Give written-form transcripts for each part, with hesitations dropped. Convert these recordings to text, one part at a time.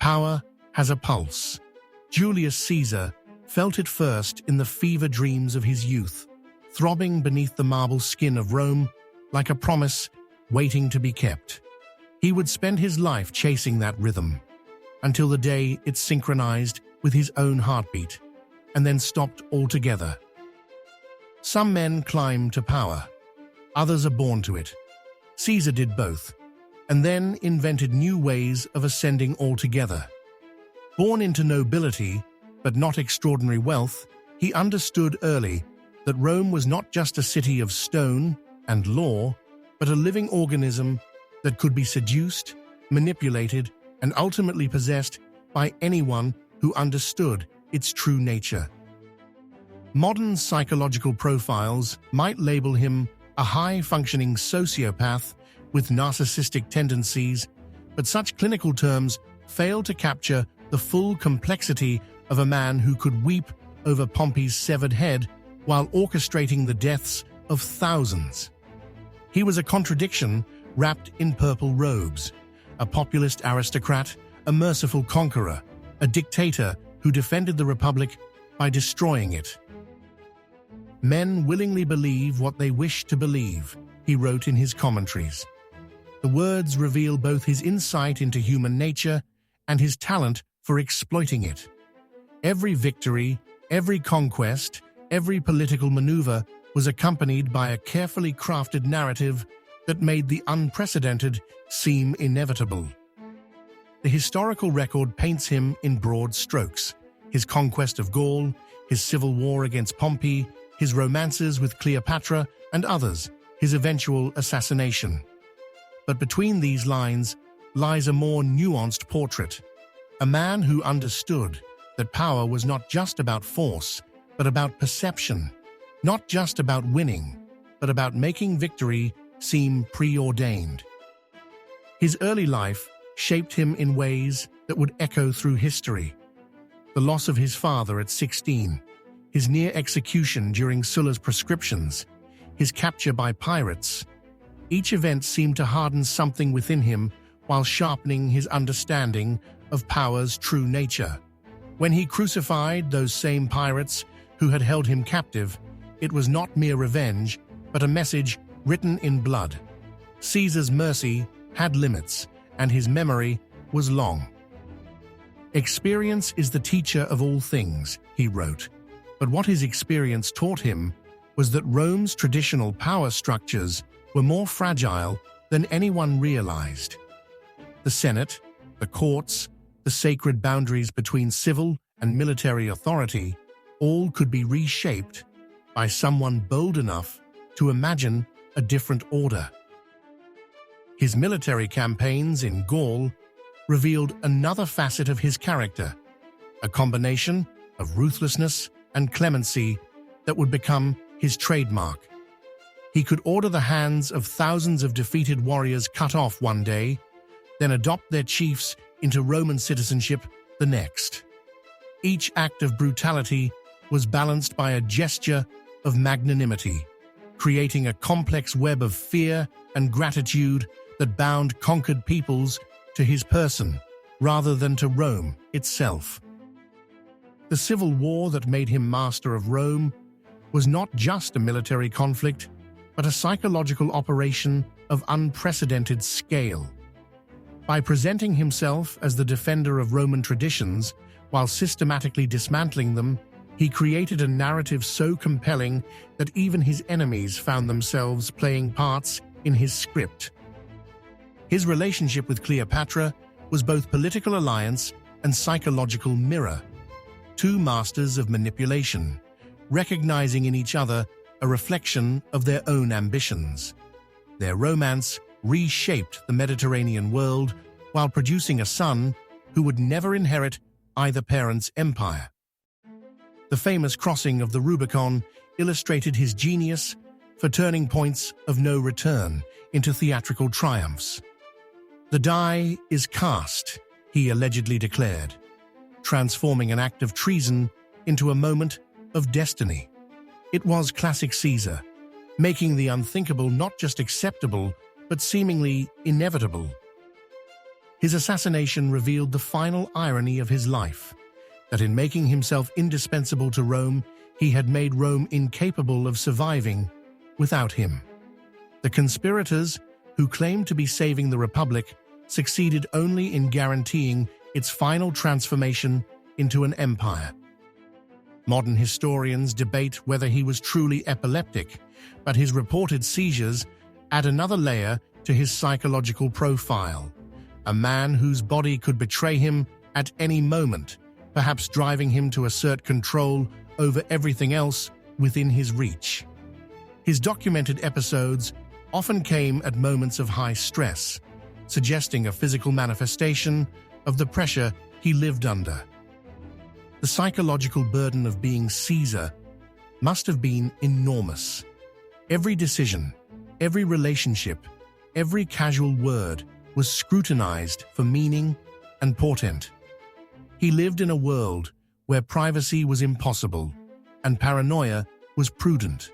Power has a pulse. Julius Caesar felt it first in the fever dreams of his youth, throbbing beneath the marble skin of Rome like a promise waiting to be kept. He would spend his life chasing that rhythm, until the day it synchronized with his own heartbeat, and then stopped altogether. Some men climb to power, others are born to it. Caesar did both, and then invented new ways of ascending altogether. Born into nobility, but not extraordinary wealth, he understood early that Rome was not just a city of stone and law, but a living organism that could be seduced, manipulated, and ultimately possessed by anyone who understood its true nature. Modern psychological profiles might label him a high-functioning sociopath with narcissistic tendencies, but such clinical terms fail to capture the full complexity of a man who could weep over Pompey's severed head while orchestrating the deaths of thousands. He was a contradiction wrapped in purple robes, a populist aristocrat, a merciful conqueror, a dictator who defended the Republic by destroying it. Men willingly believe what they wish to believe, he wrote in his commentaries. The words reveal both his insight into human nature and his talent for exploiting it. Every victory, every conquest, every political maneuver was accompanied by a carefully crafted narrative that made the unprecedented seem inevitable. The historical record paints him in broad strokes: his conquest of Gaul, his civil war against Pompey, his romances with Cleopatra and others, his eventual assassination. But between these lines lies a more nuanced portrait, a man who understood that power was not just about force, but about perception, not just about winning, but about making victory seem preordained. His early life shaped him in ways that would echo through history. The loss of his father at 16, his near execution during Sulla's proscriptions, his capture by pirates. Each event seemed to harden something within him while sharpening his understanding of power's true nature. When he crucified those same pirates who had held him captive, it was not mere revenge, but a message written in blood. Caesar's mercy had limits, and his memory was long. Experience is the teacher of all things, he wrote. But what his experience taught him was that Rome's traditional power structures were more fragile than anyone realized. The Senate, the courts, the sacred boundaries between civil and military authority, all could be reshaped by someone bold enough to imagine a different order. His military campaigns in Gaul revealed another facet of his character, a combination of ruthlessness and clemency that would become his trademark. He could order the hands of thousands of defeated warriors cut off one day, then adopt their chiefs into Roman citizenship the next. Each act of brutality was balanced by a gesture of magnanimity, creating a complex web of fear and gratitude that bound conquered peoples to his person rather than to Rome itself. The civil war that made him master of Rome was not just a military conflict, but a psychological operation of unprecedented scale. By presenting himself as the defender of Roman traditions while systematically dismantling them, he created a narrative so compelling that even his enemies found themselves playing parts in his script. His relationship with Cleopatra was both political alliance and psychological mirror, two masters of manipulation, recognizing in each other a reflection of their own ambitions. Their romance reshaped the Mediterranean world while producing a son who would never inherit either parent's empire. The famous crossing of the Rubicon illustrated his genius for turning points of no return into theatrical triumphs. "The die is cast," he allegedly declared, transforming an act of treason into a moment of destiny. It was classic Caesar, making the unthinkable not just acceptable, but seemingly inevitable. His assassination revealed the final irony of his life, that in making himself indispensable to Rome, he had made Rome incapable of surviving without him. The conspirators, who claimed to be saving the Republic, succeeded only in guaranteeing its final transformation into an empire. Modern historians debate whether he was truly epileptic, but his reported seizures add another layer to his psychological profile. A man whose body could betray him at any moment, perhaps driving him to assert control over everything else within his reach. His documented episodes often came at moments of high stress, suggesting a physical manifestation of the pressure he lived under. The psychological burden of being Caesar must have been enormous. Every decision, every relationship, every casual word was scrutinized for meaning and portent. He lived in a world where privacy was impossible and paranoia was prudent.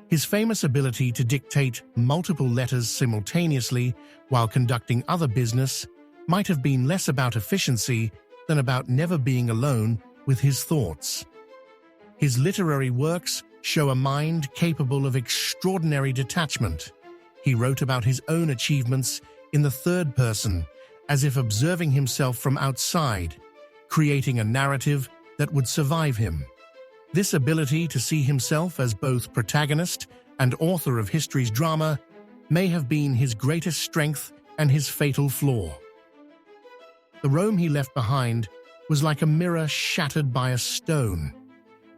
His famous ability to dictate multiple letters simultaneously while conducting other business might have been less about efficiency than about never being alone with his thoughts. His literary works show a mind capable of extraordinary detachment. He wrote about his own achievements in the third person, as if observing himself from outside, creating a narrative that would survive him. This ability to see himself as both protagonist and author of history's drama may have been his greatest strength and his fatal flaw. The Rome he left behind was like a mirror shattered by a stone.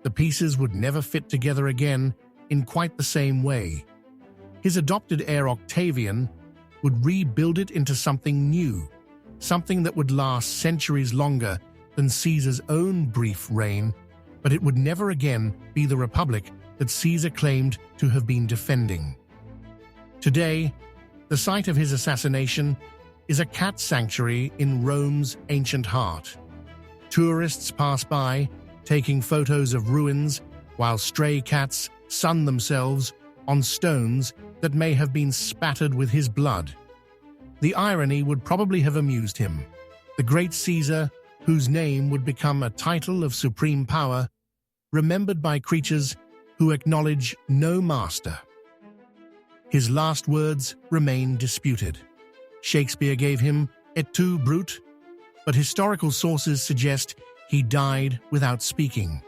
The pieces would never fit together again in quite the same way. His adopted heir Octavian would rebuild it into something new, something that would last centuries longer than Caesar's own brief reign, but it would never again be the Republic that Caesar claimed to have been defending. Today, the site of his assassination is a cat sanctuary in Rome's ancient heart. Tourists pass by, taking photos of ruins, while stray cats sun themselves on stones that may have been spattered with his blood. The irony would probably have amused him. The great Caesar, whose name would become a title of supreme power, remembered by creatures who acknowledge no master. His last words remain disputed. Shakespeare gave him et tu, brute, but historical sources suggest he died without speaking,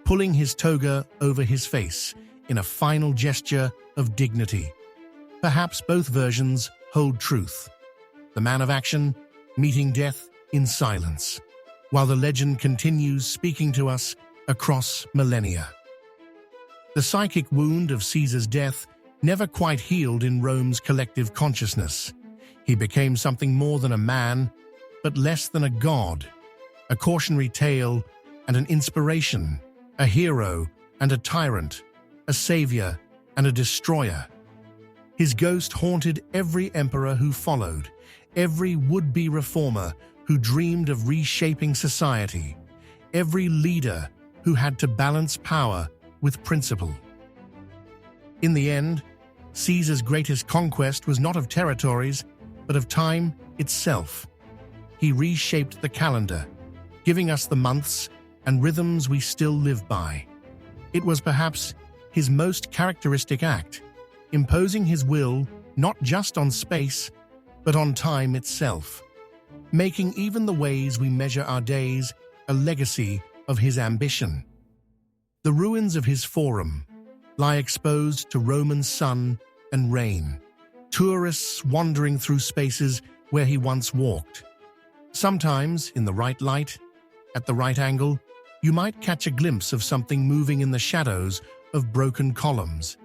pulling his toga over his face in a final gesture of dignity. Perhaps both versions hold truth. The man of action meeting death in silence, while the legend continues speaking to us across millennia. The psychic wound of Caesar's death never quite healed in Rome's collective consciousness. He became something more than a man, but less than a god, a cautionary tale and an inspiration, a hero and a tyrant, a savior and a destroyer. His ghost haunted every emperor who followed, every would-be reformer who dreamed of reshaping society, every leader who had to balance power with principle. In the end, Caesar's greatest conquest was not of territories, but of time itself. He reshaped the calendar, giving us the months and rhythms we still live by. It was perhaps his most characteristic act, imposing his will not just on space, but on time itself, making even the ways we measure our days a legacy of his ambition. The ruins of his forum lie exposed to Roman sun and rain, tourists wandering through spaces where he once walked. Sometimes, in the right light, at the right angle, you might catch a glimpse of something moving in the shadows of broken columns.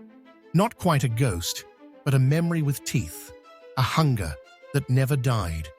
Not quite a ghost, but a memory with teeth, a hunger that never died.